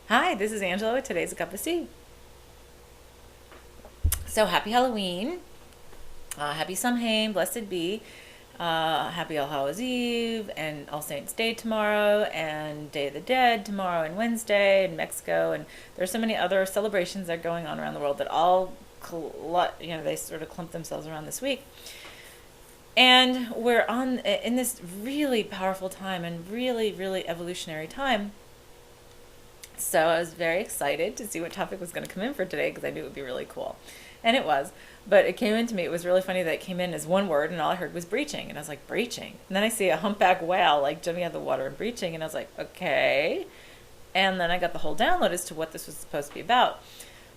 Hi, this is Angela with today's Cuppa Tea. So happy Halloween, happy Samhain, blessed be, happy All Hallows Eve, and All Saints Day tomorrow, and Day of the Dead tomorrow and Wednesday in Mexico, and there's so many other celebrations that are going on around the world that all, they sort of clump themselves around this week. And we're in this really powerful time and really, really evolutionary time. So I was very excited to see what topic was going to come in for today because I knew it would be really cool. And it was. But it came into me, it was really funny that it came in as one word and all I heard was breaching. And I was like, breaching? And then I see a humpback whale like jumping out of the water and breaching. And I was like, okay. And then I got the whole download as to what this was supposed to be about.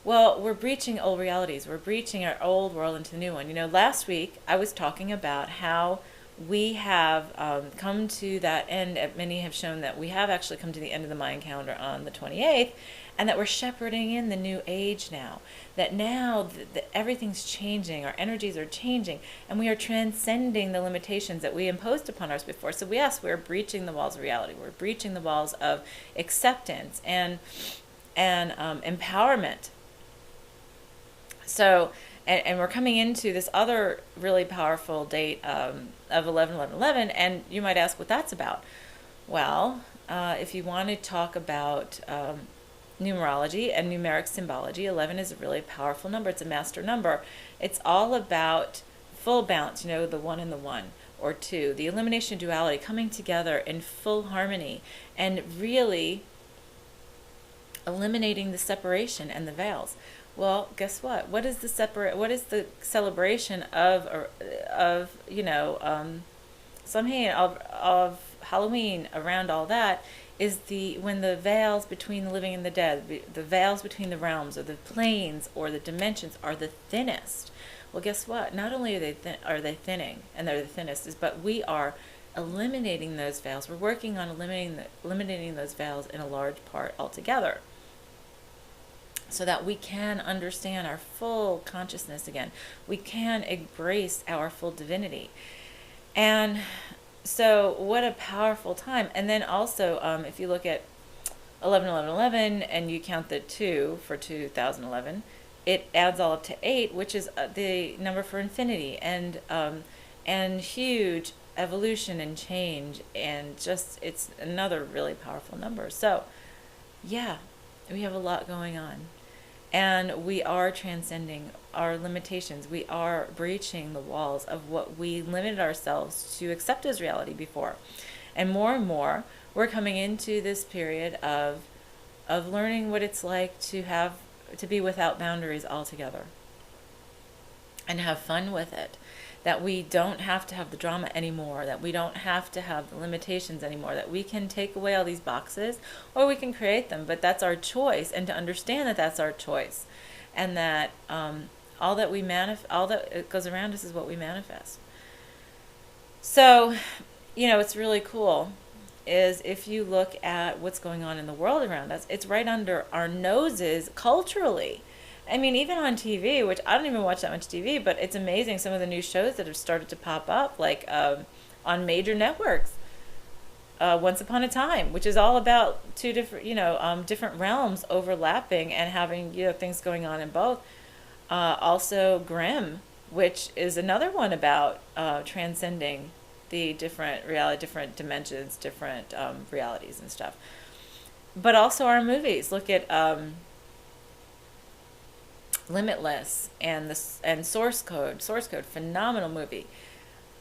Well, we're breaching old realities. We're breaching our old world into the new one. Last week I was talking about how we have come to that end. Many have shown that we have actually come to the end of the Mayan calendar on the 28th, and that we're shepherding in the new age now. That now everything's changing, our energies are changing, and we are transcending the limitations that we imposed upon us before. So yes, we're breaching the walls of reality. We're breaching the walls of acceptance and empowerment. So, and we're coming into this other really powerful date of 11/11/11, and you might ask what that's about. Well, if you want to talk about numerology and numeric symbology, 11 is a really powerful number. It's a master number. It's all about full balance, the one and the one, or two, the elimination of duality, coming together in full harmony, and really eliminating the separation and the veils. Well, guess what? What is the celebration of Samhain, of Halloween, around all that is when the veils between the living and the dead, the veils between the realms or the planes or the dimensions are the thinnest. Well, guess what? Not only are they thinning, and they're the thinnest, but we are eliminating those veils. We're working on eliminating those veils in a large part altogether, so that we can understand our full consciousness again. We can embrace our full divinity. And so what a powerful time. And then also, if you look at 11/11/11 and you count the 2 for 2011, it adds all up to 8, which is the number for infinity and huge evolution and change, and just it's another really powerful number. So yeah, we have a lot going on. And we are transcending our limitations. We are breaching the walls of what we limited ourselves to accept as reality before. And more, we're coming into this period of learning what it's like to be without boundaries altogether. And have fun with it. That we don't have to have the drama anymore, that we don't have to have the limitations anymore, that we can take away all these boxes or we can create them, but that's our choice, and to understand that that's our choice, and that all that goes around us is what we manifest. So, it's really cool is if you look at what's going on in the world around us, it's right under our noses culturally. I mean, even on TV, which I don't even watch that much TV, but it's amazing some of the new shows that have started to pop up, like on major networks. Once Upon a Time, which is all about two different, different realms overlapping and having, things going on in both. Also Grimm, which is another one about transcending the different reality, different dimensions, different realities and stuff. But also our movies. Look at Limitless and Source Code, phenomenal movie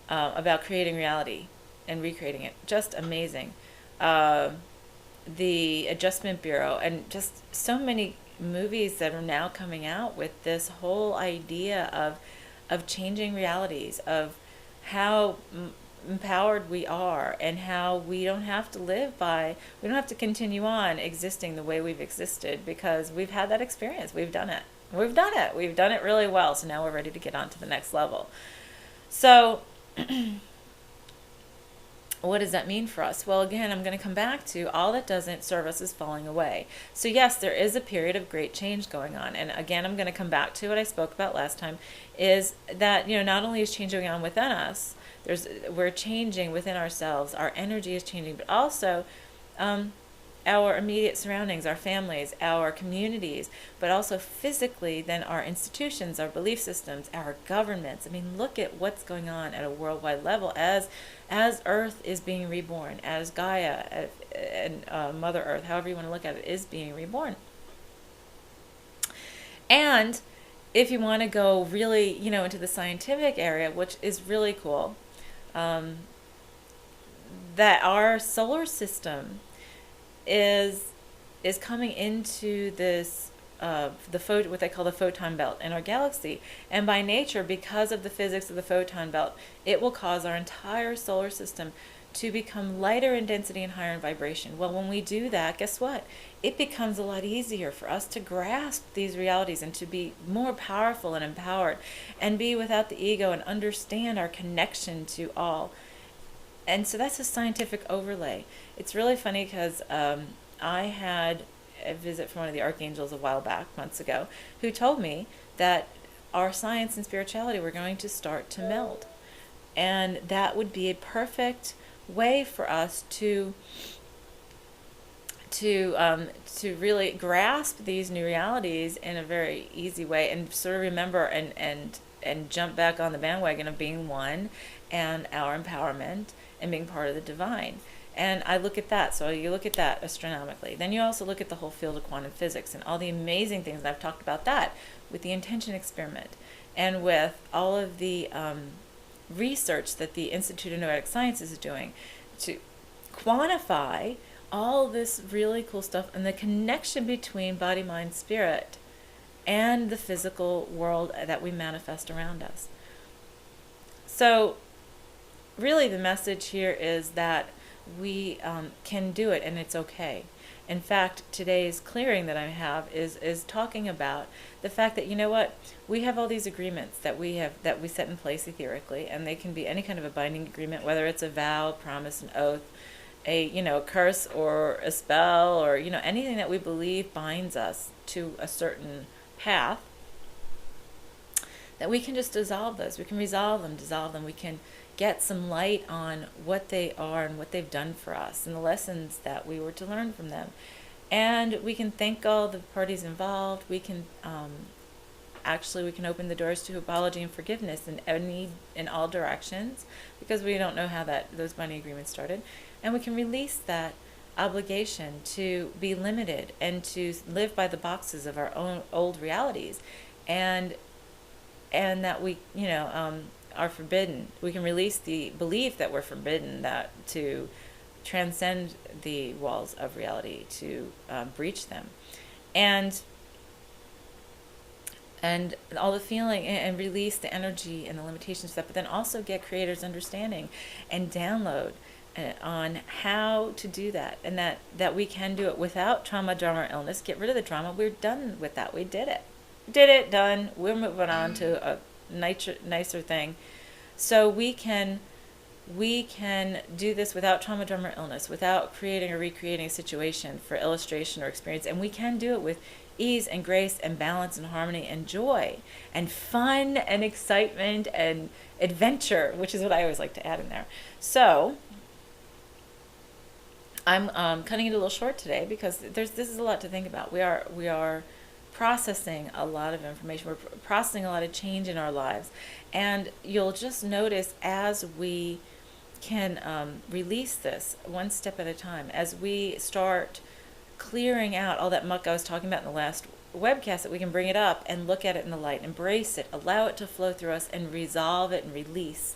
about creating reality and recreating it, just amazing. The Adjustment Bureau, and just so many movies that are now coming out with this whole idea of changing realities, of how empowered we are, and how we don't have to continue on existing the way we've existed, because we've had that experience. We've done it really well. So now we're ready to get on to the next level. So what does that mean for us? Well, again, I'm going to come back to all that doesn't serve us is falling away. So yes, there is a period of great change going on. And again, I'm going to come back to what I spoke about last time, is that, not only is change going on within us, we're changing within ourselves, our energy is changing, but also our immediate surroundings, our families, our communities, but also physically, then our institutions, our belief systems, our governments. I mean, look at what's going on at a worldwide level as Earth is being reborn, as Gaia and Mother Earth, however you want to look at it, is being reborn. And if you want to go really, into the scientific area, which is really cool, that our solar system is coming into this what they call the photon belt in our galaxy, and by nature, because of the physics of the photon belt, it will cause our entire solar system to become lighter in density and higher in vibration. Well, when we do that, guess what? It becomes a lot easier for us to grasp these realities and to be more powerful and empowered and be without the ego and understand our connection to all. And so that's a scientific overlay. It's really funny because I had a visit from one of the archangels a while back, months ago, who told me that our science and spirituality were going to start to meld. And that would be a perfect way for us to really grasp these new realities in a very easy way, and sort of remember and jump back on the bandwagon of being one and our empowerment and being part of the divine. And I look at that. So you look at that astronomically. Then you also look at the whole field of quantum physics and all the amazing things. And I've talked about that with the intention experiment and with all of the research that the Institute of Noetic Sciences is doing to quantify all this really cool stuff and the connection between body, mind, spirit and the physical world that we manifest around us. So really the message here is that we can do it, and it's okay. In fact, today's clearing that I have is talking about the fact that, we have all these agreements that we set in place etherically, and they can be any kind of a binding agreement, whether it's a vow, promise, an oath, a curse or a spell, or anything that we believe binds us to a certain path. That we can just dissolve those. We can resolve them, dissolve them. We can get some light on what they are and what they've done for us and the lessons that we were to learn from them. And we can thank all the parties involved. We can we can open the doors to apology and forgiveness in all directions, because we don't know how those binding agreements started. And we can release that obligation to be limited and to live by the boxes of our own old realities, and that we are forbidden. We can release the belief that we're forbidden, that to transcend the walls of reality, to breach them, and all the feeling, and release the energy and the limitations of that, but then also get creator's understanding and download on how to do that, and that we can do it without trauma, drama, or illness. Get rid of the drama. We're done with that. We did it. Done. We're moving on to a nicer thing. So we can do this without trauma, drama, or illness, without creating or recreating a situation for illustration or experience, and we can do it with ease and grace and balance and harmony and joy and fun and excitement and adventure, which is what I always like to add in there. So I'm cutting it a little short today because this is a lot to think about. We are processing a lot of information. We're processing a lot of change in our lives, and you'll just notice as we can release this one step at a time, as we start clearing out all that muck I was talking about in the last webcast, that we can bring it up and look at it in the light, embrace it, allow it to flow through us, and resolve it and release.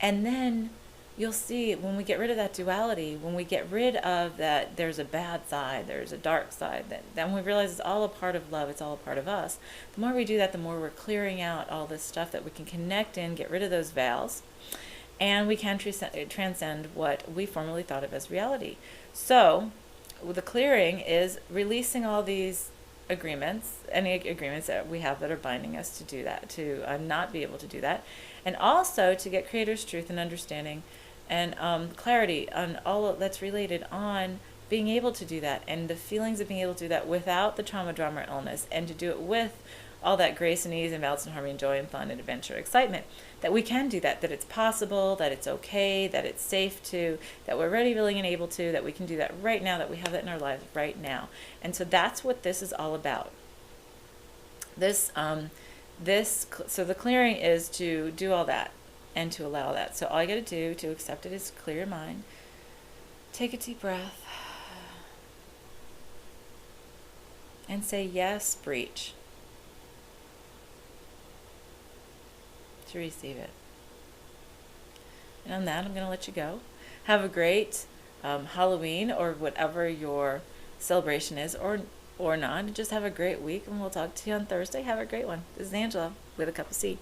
And then you'll see, when we get rid of that duality, when we get rid of that there's a bad side, there's a dark side, then we realize it's all a part of love, it's all a part of us. The more we do that, the more we're clearing out all this stuff that we can connect in, get rid of those veils, and we can transcend what we formerly thought of as reality. So the clearing is releasing all these agreements, any agreements that we have that are binding us to do that, to not be able to do that, and also to get creator's truth and understanding and clarity on all that's related on being able to do that, and the feelings of being able to do that without the trauma, drama, or illness, and to do it with all that grace and ease and balance and harmony and joy and fun and adventure, excitement. That we can do that, that it's possible, that it's okay, that it's safe to, that we're ready, willing, and able to, that we can do that right now, that we have that in our lives right now. And so that's what this is all about. So the clearing is to do all that and to allow that. So all you got to do to accept it is clear your mind. Take a deep breath. And say yes, breach. To receive it. And on that, I'm going to let you go. Have a great Halloween or whatever your celebration is, or not. Just have a great week, and we'll talk to you on Thursday. Have a great one. This is Angela with a Cup of Tea.